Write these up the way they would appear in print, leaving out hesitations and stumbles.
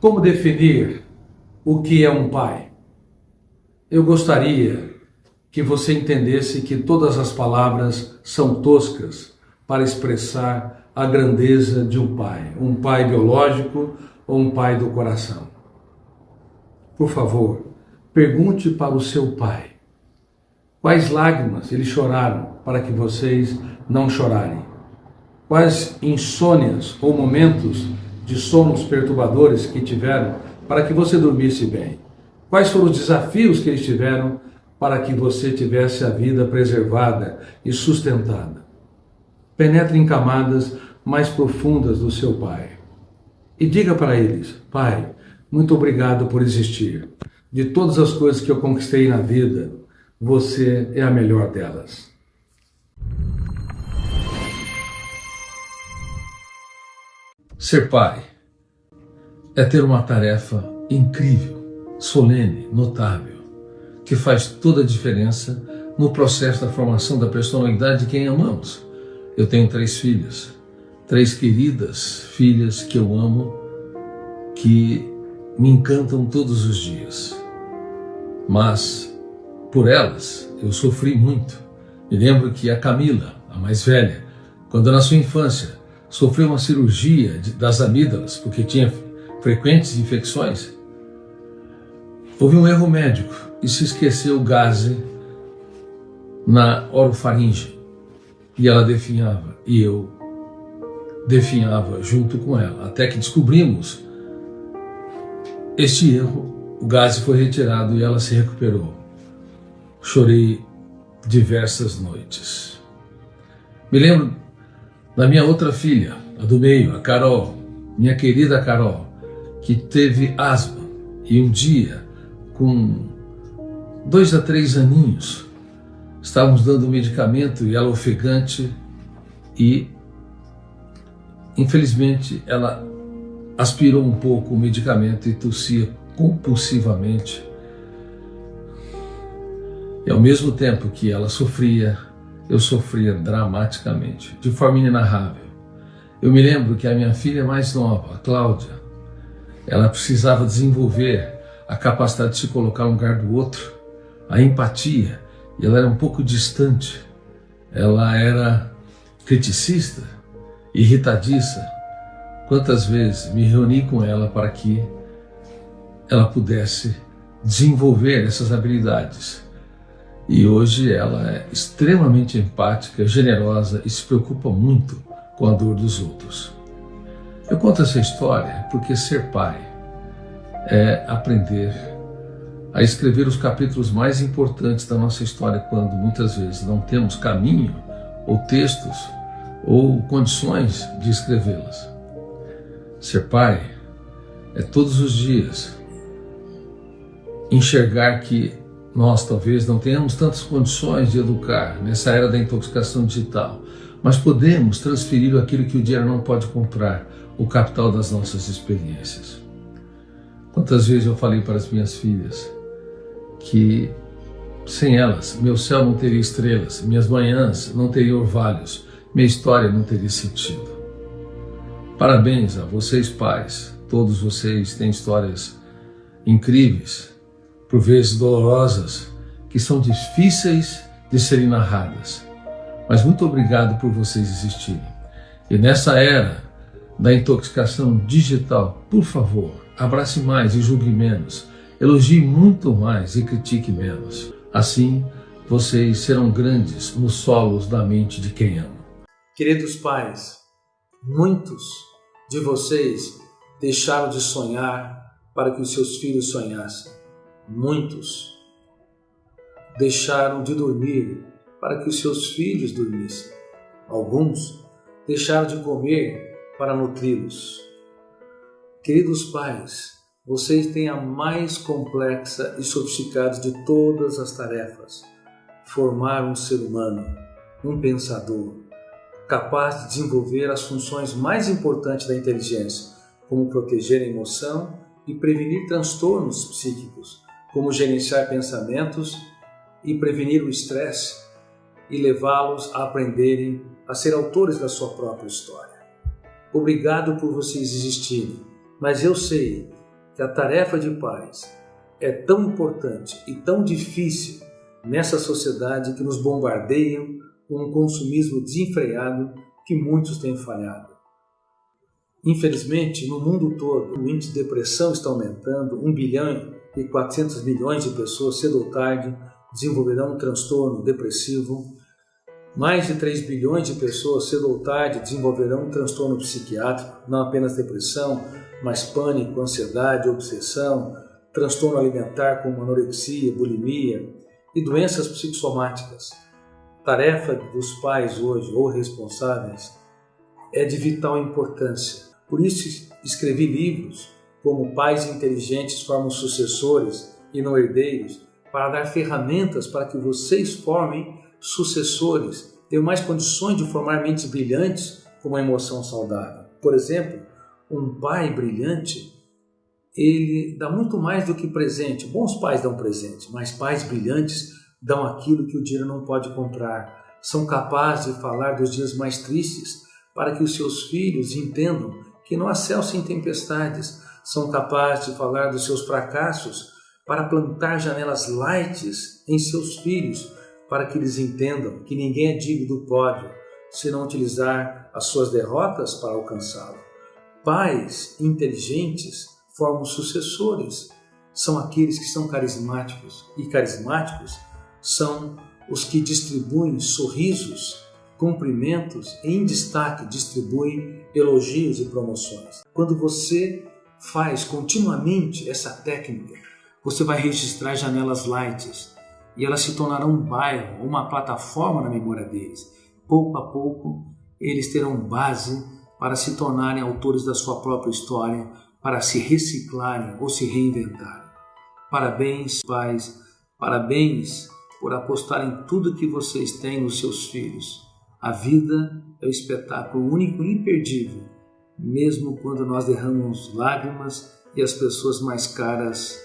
Como definir o que é um pai? Eu gostaria que você entendesse que todas as palavras são toscas para expressar a grandeza de um pai biológico ou um pai do coração. Por favor, pergunte para o seu pai quais lágrimas eles choraram para que vocês não chorarem. Quais insônias ou momentos de sonos perturbadores que tiveram para que você dormisse bem. Quais foram os desafios que eles tiveram para que você tivesse a vida preservada e sustentada. Penetre em camadas mais profundas do seu pai e diga para eles: Pai, muito obrigado por existir. De todas as coisas que eu conquistei na vida, você é a melhor delas. Ser pai é ter uma tarefa incrível, solene, notável, que faz toda a diferença no processo da formação da personalidade de quem amamos. Eu tenho 3 filhas, 3 queridas filhas que eu amo, que me encantam todos os dias. Mas, por elas, eu sofri muito. Me lembro que a Camila, a mais velha, quando na sua infância sofreu uma cirurgia das amígdalas, porque tinha frequentes infecções, houve um erro médico e se esqueceu o gaze na orofaringe. E ela definhava, e eu definhava junto com ela, até que descobrimos este erro, o gaze foi retirado e ela se recuperou. Chorei diversas noites. Me lembro da minha outra filha, a do meio, a Carol, minha querida Carol, que teve asma e um dia, com 2 a 3 aninhos, estávamos dando um medicamento e ela ofegante e, infelizmente, ela aspirou um pouco o medicamento e tossia compulsivamente. E ao mesmo tempo que ela sofria, eu sofria dramaticamente, de forma inenarrável. Eu me lembro que a minha filha mais nova, a Cláudia, ela precisava desenvolver a capacidade de se colocar no lugar do outro, a empatia, e ela era um pouco distante. Ela era criticista, irritadiça. Quantas vezes me reuni com ela para que ela pudesse desenvolver essas habilidades. E hoje ela é extremamente empática, generosa e se preocupa muito com a dor dos outros. Eu conto essa história porque ser pai é aprender a escrever os capítulos mais importantes da nossa história quando muitas vezes não temos caminho ou textos ou condições de escrevê-las. Ser pai é todos os dias enxergar que nós talvez não tenhamos tantas condições de educar nessa era da intoxicação digital, mas podemos transferir aquilo que o dinheiro não pode comprar, o capital das nossas experiências. Quantas vezes eu falei para as minhas filhas que sem elas meu céu não teria estrelas, minhas manhãs não teriam orvalhos, minha história não teria sentido. Parabéns a vocês pais, todos vocês têm histórias incríveis, por vezes dolorosas, que são difíceis de serem narradas. Mas muito obrigado por vocês existirem. E nessa era da intoxicação digital, por favor, abrace mais e julgue menos, elogie muito mais e critique menos. Assim, vocês serão grandes nos solos da mente de quem ama. Queridos pais, muitos de vocês deixaram de sonhar para que os seus filhos sonhassem. Muitos deixaram de dormir para que os seus filhos dormissem. Alguns deixaram de comer para nutri-los. Queridos pais, vocês têm a mais complexa e sofisticada de todas as tarefas: formar um ser humano, um pensador, capaz de desenvolver as funções mais importantes da inteligência, como proteger a emoção e prevenir transtornos psíquicos, como gerenciar pensamentos e prevenir o estresse e levá-los a aprenderem a ser autores da sua própria história. Obrigado por vocês existirem, mas eu sei que a tarefa de pais é tão importante e tão difícil nessa sociedade que nos bombardeiam com um consumismo desenfreado que muitos têm falhado. Infelizmente, no mundo todo, o índice de depressão está aumentando. 1 bilhão e 400 milhões de pessoas, cedo ou tarde, desenvolverão um transtorno depressivo. Mais de 3 bilhões de pessoas, cedo ou tarde, desenvolverão um transtorno psiquiátrico, não apenas depressão, mas pânico, ansiedade, obsessão, transtorno alimentar como anorexia, bulimia e doenças psicossomáticas. Tarefa dos pais hoje, ou responsáveis, é de vital importância. Por isso escrevi livros como Pais Inteligentes Formam Sucessores e Não Herdeiros, para dar ferramentas para que vocês formem sucessores, tenham mais condições de formar mentes brilhantes com uma emoção saudável. Por exemplo, um pai brilhante, ele dá muito mais do que presente. Bons pais dão presente, mas pais brilhantes dão aquilo que o dinheiro não pode comprar. São capazes de falar dos dias mais tristes para que os seus filhos entendam que não há céu sem tempestades. São capazes de falar dos seus fracassos para plantar janelas light em seus filhos, para que eles entendam que ninguém é digno do pódio se não utilizar as suas derrotas para alcançá-lo. Pais inteligentes formam sucessores. São aqueles que são carismáticos, e carismáticos são os que distribuem sorrisos, cumprimentos e, em destaque, distribuem elogios e promoções. Quando você faz continuamente essa técnica, você vai registrar janelas light e elas se tornarão um bairro, uma plataforma na memória deles. Pouco a pouco, eles terão base para se tornarem autores da sua própria história, para se reciclarem ou se reinventarem. Parabéns, pais, parabéns por apostar em tudo que vocês têm nos seus filhos. A vida é um espetáculo único e imperdível, mesmo quando nós derramamos lágrimas e as pessoas mais caras,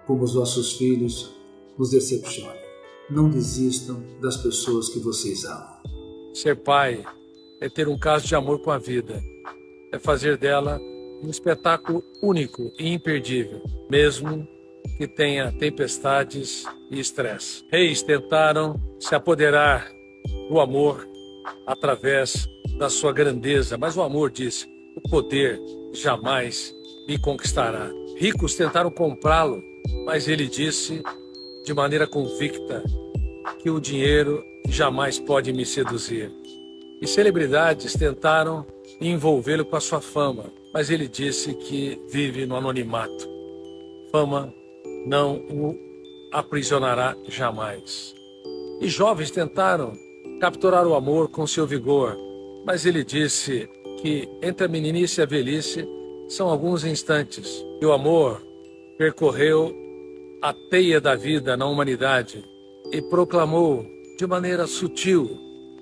como os nossos filhos, nos decepcionam. Não desistam das pessoas que vocês amam. Ser pai é ter um caso de amor com a vida, é fazer dela um espetáculo único e imperdível, mesmo que tenha tempestades e estresse. Reis tentaram se apoderar do amor através da sua grandeza, mas o amor disse: o poder jamais me conquistará. Ricos tentaram comprá-lo, mas ele disse de maneira convicta que o dinheiro jamais pode me seduzir. E celebridades tentaram envolvê-lo com a sua fama, mas ele disse que vive no anonimato. Fama não o aprisionará jamais. E jovens tentaram capturar o amor com seu vigor, mas ele disse que entre a meninice e a velhice são alguns instantes. E o amor percorreu a teia da vida na humanidade e proclamou de maneira sutil: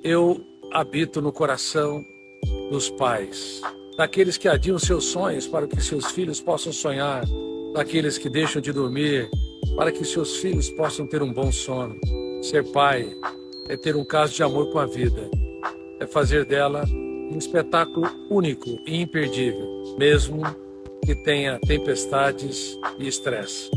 eu habito no coração dos pais, daqueles que adiam seus sonhos para que seus filhos possam sonhar, daqueles que deixam de dormir para que seus filhos possam ter um bom sono. Ser pai é ter um caso de amor com a vida, é fazer dela um espetáculo único e imperdível, mesmo que tenha tempestades e estresse.